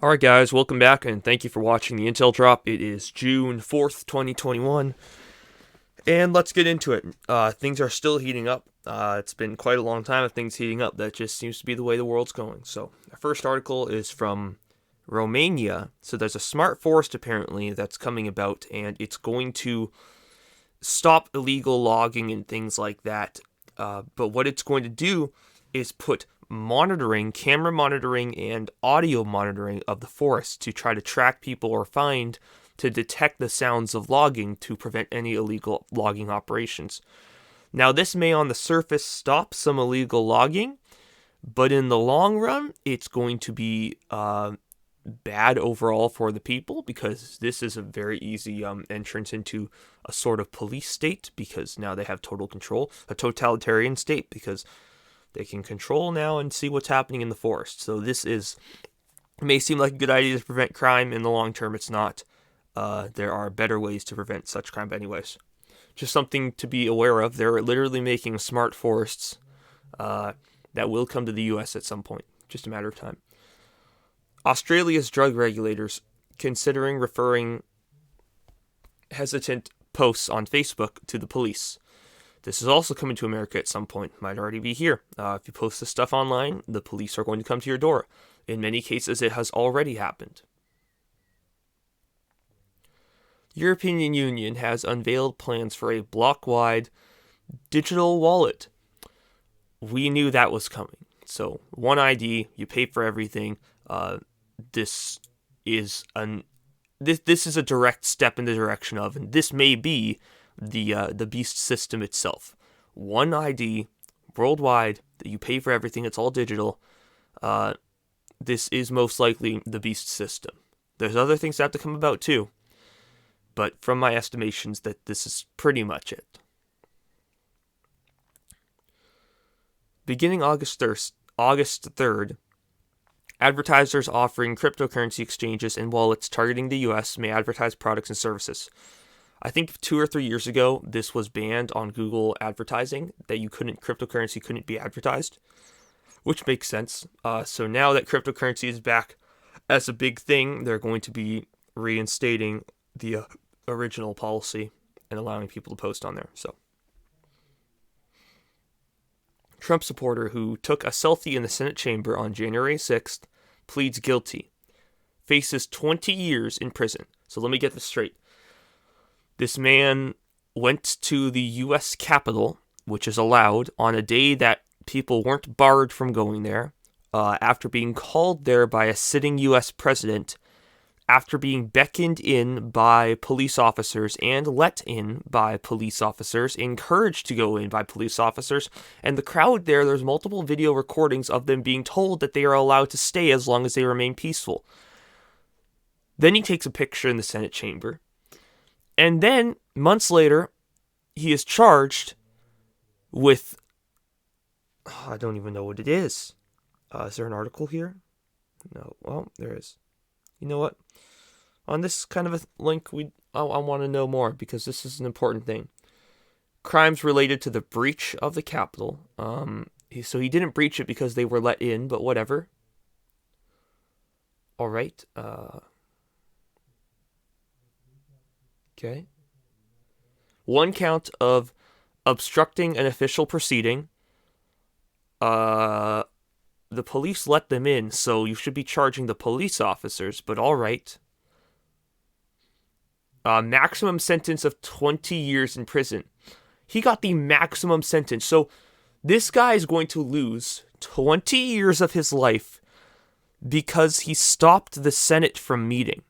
Alright guys, welcome back and thank you for watching the Intel Drop. It is June 4th, 2021, and let's get into it. Things are still heating up. It's been quite a long time of things heating up. That just seems to be the way the world's going. So, our first article is from Romania. So there's a smart forest apparently that's coming about, and it's going to stop illegal logging and things like that. But what it's going to do is put camera monitoring, and audio monitoring of the forest to try to track people or to detect the sounds of logging to prevent any illegal logging operations. Now, this may on the surface stop some illegal logging, but in the long run, it's going to be bad overall for the people, because this is a very easy entrance into a sort of police state, because now they have total control, a totalitarian state, because they can control now and see what's happening in the forest. So it may seem like a good idea to prevent crime. In the long term, it's not. There are better ways to prevent such crime anyways. Just something to be aware of. They're literally making smart forests that will come to the US at some point. Just a matter of time. Australia's drug regulators considering referring hesitant posts on Facebook to the police. This is also coming to America at some point. Might already be here. If you post this stuff online, the police are going to come to your door. In many cases, it has already happened. European Union has unveiled plans for a block-wide digital wallet. We knew that was coming. So, one ID, you pay for everything. This is a direct step in the direction of, and this may be the beast system itself. One ID worldwide that you pay for everything. It's all digital. This is most likely the beast system. There's other things that have to come about too, but from my estimations, that this is pretty much it. Beginning August 3rd, advertisers offering cryptocurrency exchanges and wallets targeting the US may advertise products and services. I think 2 or 3 years ago, this was banned on Google advertising, that cryptocurrency couldn't be advertised, which makes sense. So now that cryptocurrency is back as a big thing, they're going to be reinstating the original policy and allowing people to post on there. So, Trump supporter who took a selfie in the Senate chamber on January 6th pleads guilty, faces 20 years in prison. So let me get this straight. This man went to the U.S. Capitol, which is allowed, on a day that people weren't barred from going there, after being called there by a sitting U.S. president, after being beckoned in by police officers and let in by police officers, encouraged to go in by police officers, and the crowd there's multiple video recordings of them being told that they are allowed to stay as long as they remain peaceful. Then he takes a picture in the Senate chamber. And then, months later, he is charged with... I don't even know what it is. Is there an article here? No. Well, there is. You know what? On this kind of a link, I want to know more, because this is an important thing. Crimes related to the breach of the Capitol. So he didn't breach it because they were let in, but whatever. All right. Okay. 1 count of obstructing an official proceeding. The police let them in, so you should be charging the police officers, but all right. Maximum sentence of 20 years in prison. He got the maximum sentence. So this guy is going to lose 20 years of his life because he stopped the Senate from meeting.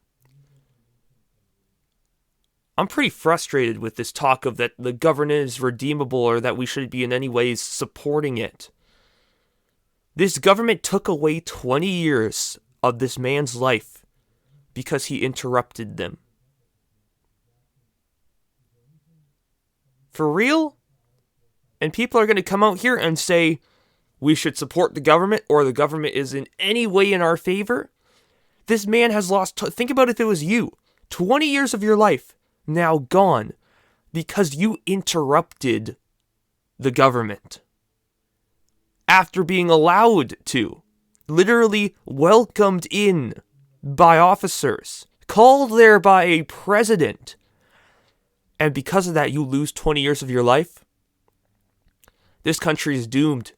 I'm pretty frustrated with this talk of that the government is redeemable, or that we should be in any ways supporting it. This government took away 20 years of this man's life because he interrupted them. For real? And people are going to come out here and say we should support the government, or the government is in any way in our favor? This man has lost, think about if it was you, 20 years of your life now gone because you interrupted the government after being allowed to, literally welcomed in by officers, called there by a president. And because of that, you lose 20 years of your life. This country is doomed.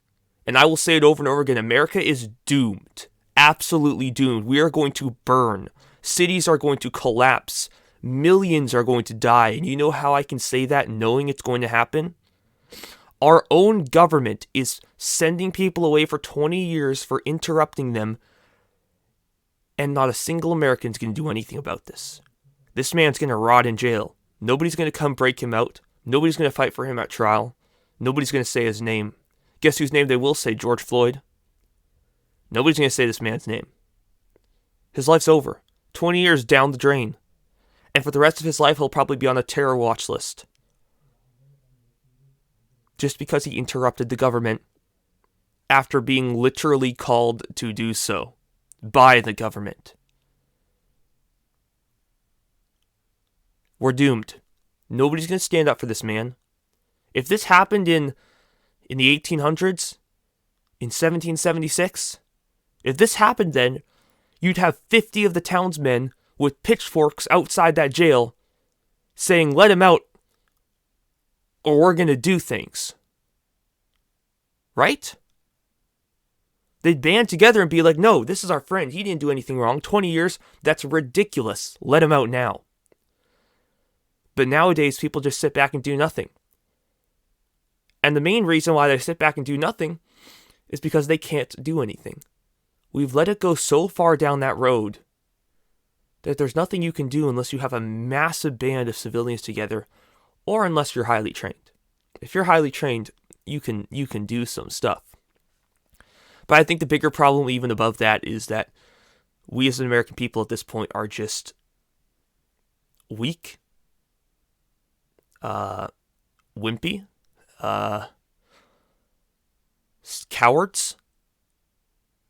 And I will say it over and over again. America is doomed. Absolutely doomed. We are going to burn. Cities are going to collapse. Millions are going to die. And you know how I can say that knowing it's going to happen? Our own government is sending people away for 20 years for interrupting them. And not a single American is going to do anything about this. This man's going to rot in jail. Nobody's going to come break him out. Nobody's going to fight for him at trial. Nobody's going to say his name. Guess whose name they will say? George Floyd. Nobody's going to say this man's name. His life's over. 20 years down the drain. And for the rest of his life, he'll probably be on a terror watch list. Just because he interrupted the government after being literally called to do so by the government. We're doomed. Nobody's going to stand up for this man. If this happened in the 1800s, in 1776, if this happened then, you'd have 50 of the townsmen with pitchforks outside that jail saying, let him out or we're going to do things. Right? They'd band together and be like, no, this is our friend. He didn't do anything wrong. 20 years, that's ridiculous. Let him out now. But nowadays, people just sit back and do nothing. And the main reason why they sit back and do nothing is because they can't do anything. We've let it go so far down that road that there's nothing you can do unless you have a massive band of civilians together, or unless you're highly trained. If you're highly trained, you can do some stuff. But I think the bigger problem even above that is that we as an American people at this point are just weak, wimpy, cowards.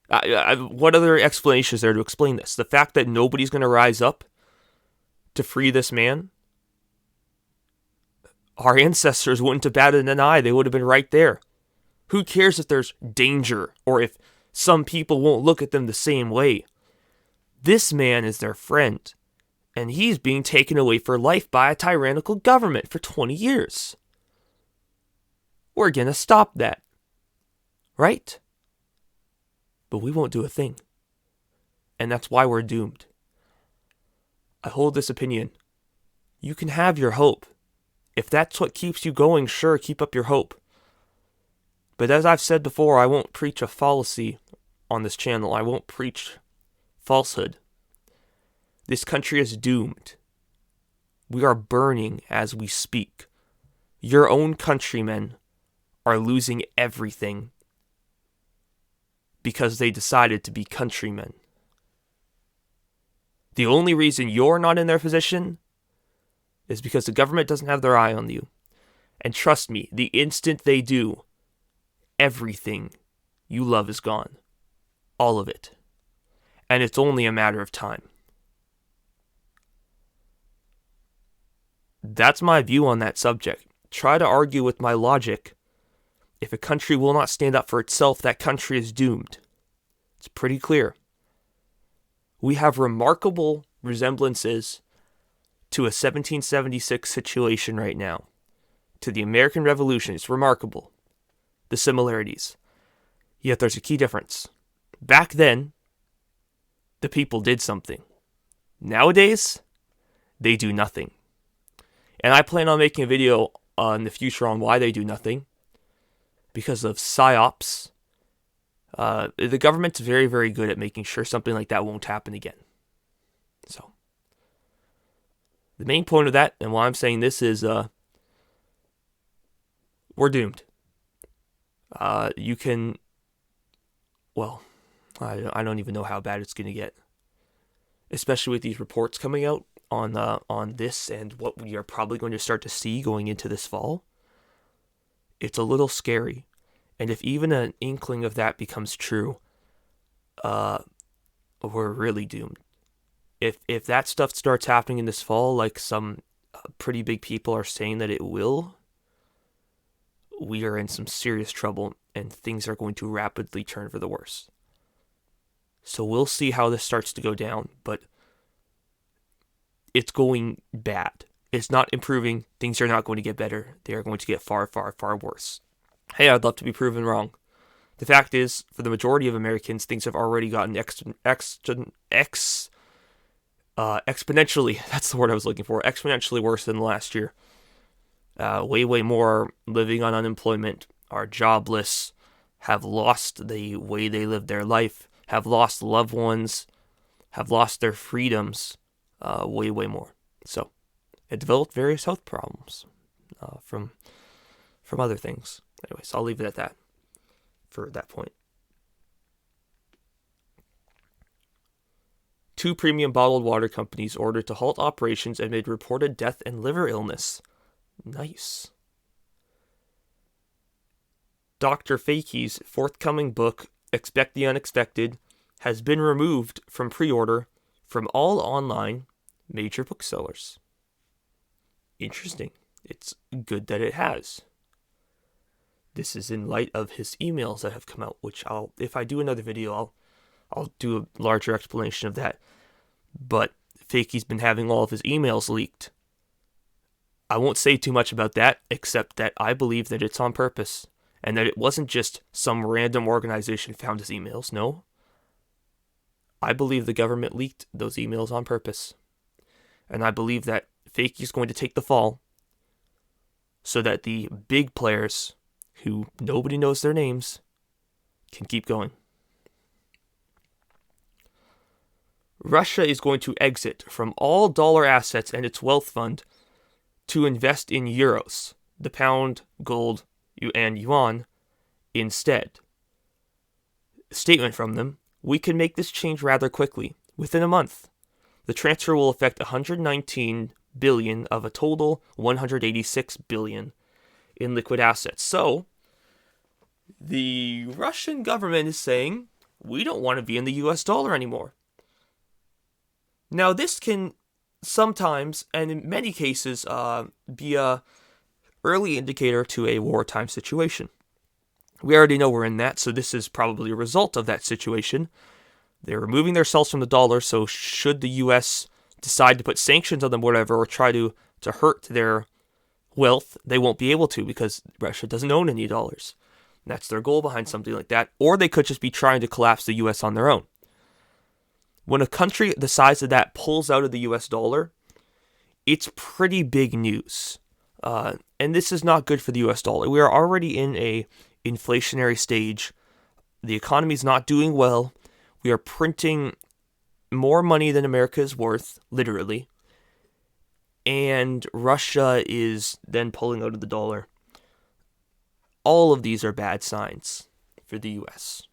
What other explanation is there to explain this? The fact that nobody's going to rise up to free this man? Our ancestors wouldn't have batted an eye. They would have been right there. Who cares if there's danger or if some people won't look at them the same way? This man is their friend, and he's being taken away for life by a tyrannical government for 20 years. We're going to stop that. Right? But we won't do a thing. And that's why we're doomed. I hold this opinion. You can have your hope. If that's what keeps you going, sure, keep up your hope. But as I've said before, I won't preach a fallacy on this channel. I won't preach falsehood. This country is doomed. We are burning as we speak. Your own countrymen are losing everything because they decided to be countrymen. The only reason you're not in their position is because the government doesn't have their eye on you. And trust me, the instant they do, everything you love is gone. All of it. And it's only a matter of time. That's my view on that subject. Try to argue with my logic. If a country will not stand up for itself, that country is doomed. It's pretty clear. We have remarkable resemblances to a 1776 situation right now. To the American Revolution. It's remarkable. The similarities. Yet there's a key difference. Back then, the people did something. Nowadays, they do nothing. And I plan on making a video in the future on why they do nothing. Because of psyops. The government's very, very good at making sure something like that won't happen again. So, the main point of that, and why I'm saying this is, we're doomed. You can, well, I don't even know how bad it's going to get. Especially with these reports coming out on this and what we are probably going to start to see going into this fall. It's a little scary. And if even an inkling of that becomes true, we're really doomed. If that stuff starts happening in this fall, like some pretty big people are saying that it will, we are in some serious trouble and things are going to rapidly turn for the worse. So we'll see how this starts to go down, but it's going bad. It's not improving. Things are not going to get better. They are going to get far, far, far worse. Hey, I'd love to be proven wrong. The fact is, for the majority of Americans, things have already gotten exponentially, that's the word I was looking for, exponentially worse than last year. Way, way more living on unemployment, are jobless, have lost the way they live their life, have lost loved ones, have lost their freedoms, way, way more. So, it developed various health problems from other things. Anyways, I'll leave it at that for that point. 2 premium bottled water companies ordered to halt operations amid reported death and liver illness. Nice. Dr. Fakie's forthcoming book, Expect the Unexpected, has been removed from pre-order from all online major booksellers. Interesting. It's good that it has. This is in light of his emails that have come out, which if I do another video, I'll do a larger explanation of that. But Fakie's been having all of his emails leaked. I won't say too much about that, except that I believe that it's on purpose, and that it wasn't just some random organization found his emails. No. I believe the government leaked those emails on purpose. And I believe that Fakie's going to take the fall so that the big players, who nobody knows their names, can keep going. Russia is going to exit from all dollar assets and its wealth fund to invest in euros, the pound, gold, and yuan, instead. Statement from them: we can make this change rather quickly, within a month. The transfer will affect 119 billion of a total 186 billion in liquid assets. So, the Russian government is saying, we don't want to be in the US dollar anymore. Now, this can sometimes, and in many cases, be a early indicator to a wartime situation. We already know we're in that, so this is probably a result of that situation. They're removing themselves from the dollar, so should the U.S. decide to put sanctions on them, whatever, or try to hurt their wealth, they won't be able to because Russia doesn't own any dollars. And that's their goal behind something like that. Or they could just be trying to collapse the U.S. on their own. When a country the size of that pulls out of the U.S. dollar, it's pretty big news. And this is not good for the U.S. dollar. We are already in a inflationary stage. The economy is not doing well. We are printing more money than America is worth, literally. And Russia is then pulling out of the dollar. All of these are bad signs for the U.S.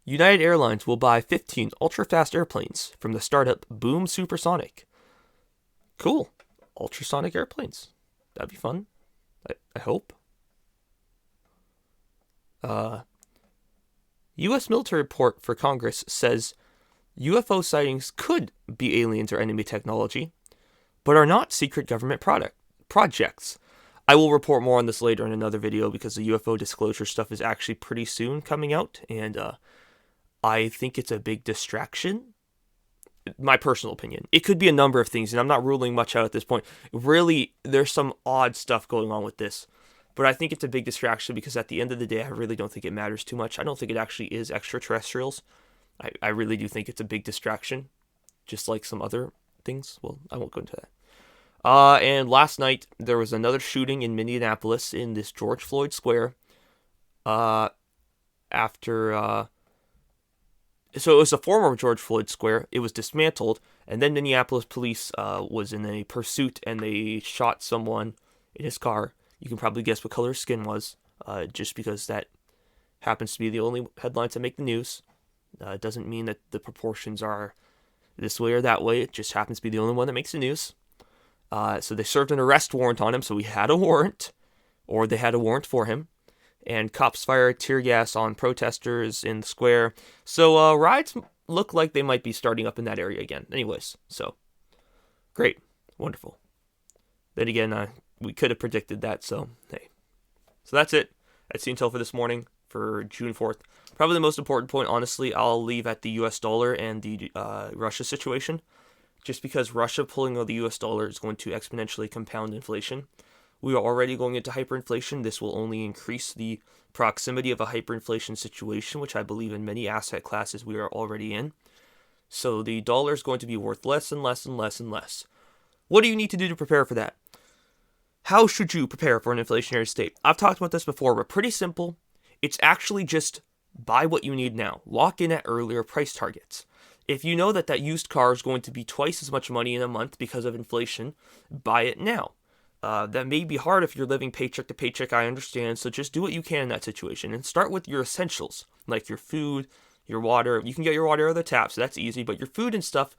United Airlines will buy 15 ultra-fast airplanes from the startup Boom Supersonic. Cool. Ultrasonic airplanes. That'd be fun. I hope. U.S. military report for Congress says UFO sightings could be aliens or enemy technology, but are not secret government projects. I will report more on this later in another video because the UFO disclosure stuff is actually pretty soon coming out, and I think it's a big distraction. My personal opinion. It could be a number of things, and I'm not ruling much out at this point. Really, there's some odd stuff going on with this. But I think it's a big distraction because at the end of the day, I really don't think it matters too much. I don't think it actually is extraterrestrials. I really do think it's a big distraction. Just like some other things. Well, I won't go into that. And last night, there was another shooting in Minneapolis in this George Floyd Square. So it was a former George Floyd Square. It was dismantled, and then Minneapolis police was in a pursuit, and they shot someone in his car. You can probably guess what color his skin was, just because that happens to be the only headlines that make the news. It doesn't mean that the proportions are this way or that way. It just happens to be the only one that makes the news. So they served an arrest warrant on him, so he had a warrant, or they had a warrant for him. And cops fired tear gas on protesters in the square. So riots look like they might be starting up in that area again. Anyways, so great. Wonderful. Then again, we could have predicted that, so hey. So that's it. That's the intel for this morning. for June 4th. Probably the most important point, honestly, I'll leave at the US dollar and the Russia situation. Just because Russia pulling out the US dollar is going to exponentially compound inflation. We are already going into hyperinflation. This will only increase the proximity of a hyperinflation situation, which I believe in many asset classes we are already in. So the dollar is going to be worth less and less and less and less. What do you need to do to prepare for that? How should you prepare for an inflationary state? I've talked about this before, but pretty simple. It's actually just buy what you need now. Lock in at earlier price targets. If you know that used car is going to be twice as much money in a month because of inflation, buy it now. That may be hard if you're living paycheck to paycheck, I understand, so just do what you can in that situation. And start with your essentials, like your food, your water. You can get your water out of the tap, so that's easy, but your food and stuff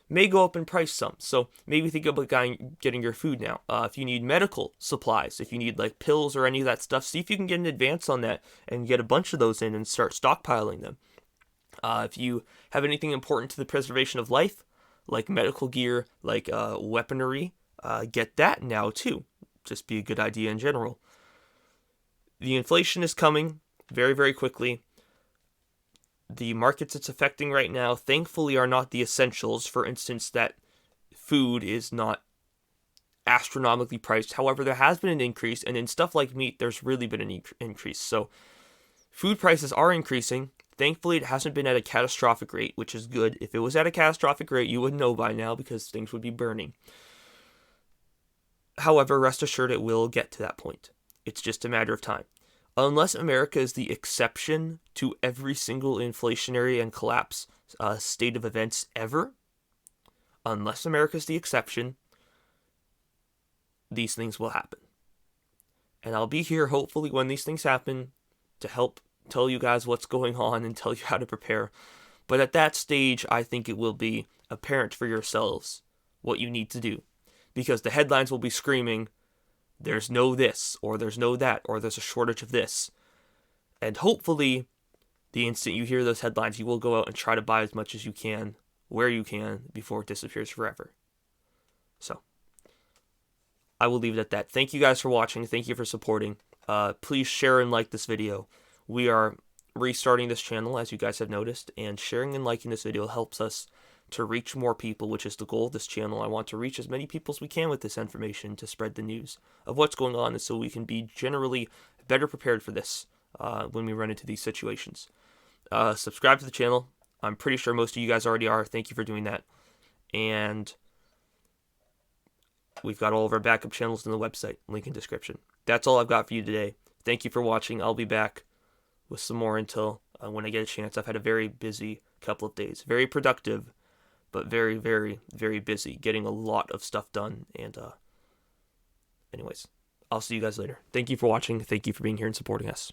may go up in price some. So maybe think about getting your food now. If you need medical supplies, if you need like pills or any of that stuff, see if you can get an advance on that and get a bunch of those in and start stockpiling them. If you have anything important to the preservation of life, like medical gear, like weaponry, get that now too. Just be a good idea in general. The inflation is coming very, very quickly. The markets it's affecting right now, thankfully, are not the essentials. For instance, that food is not astronomically priced. However, there has been an increase, and in stuff like meat, there's really been an increase. So food prices are increasing. Thankfully, it hasn't been at a catastrophic rate, which is good. If it was at a catastrophic rate, you would know by now because things would be burning. However, rest assured it will get to that point. It's just a matter of time. Unless America is the exception to every single inflationary and collapse state of events ever, unless America is the exception, these things will happen. And I'll be here hopefully when these things happen to help tell you guys what's going on and tell you how to prepare. But at that stage, I think it will be apparent for yourselves what you need to do. Because the headlines will be screaming, there's no this, or there's no that, or there's a shortage of this. And hopefully, the instant you hear those headlines, you will go out and try to buy as much as you can, where you can, before it disappears forever. So, I will leave it at that. Thank you guys for watching. Thank you for supporting. Please share and like this video. We are restarting this channel, as you guys have noticed, and sharing and liking this video helps us to reach more people, which is the goal of this channel. I want to reach as many people as we can with this information to spread the news of what's going on, and so we can be generally better prepared for this when we run into these situations. Subscribe to the channel. I'm pretty sure most of you guys already are. Thank you for doing that. And we've got all of our backup channels in the website, link in description. That's all I've got for you today. Thank you for watching. I'll be back with some more until when I get a chance. I've had a very busy couple of days. Very productive, but very, very, very busy, getting a lot of stuff done. And anyways, I'll see you guys later. Thank you for watching. Thank you for being here and supporting us.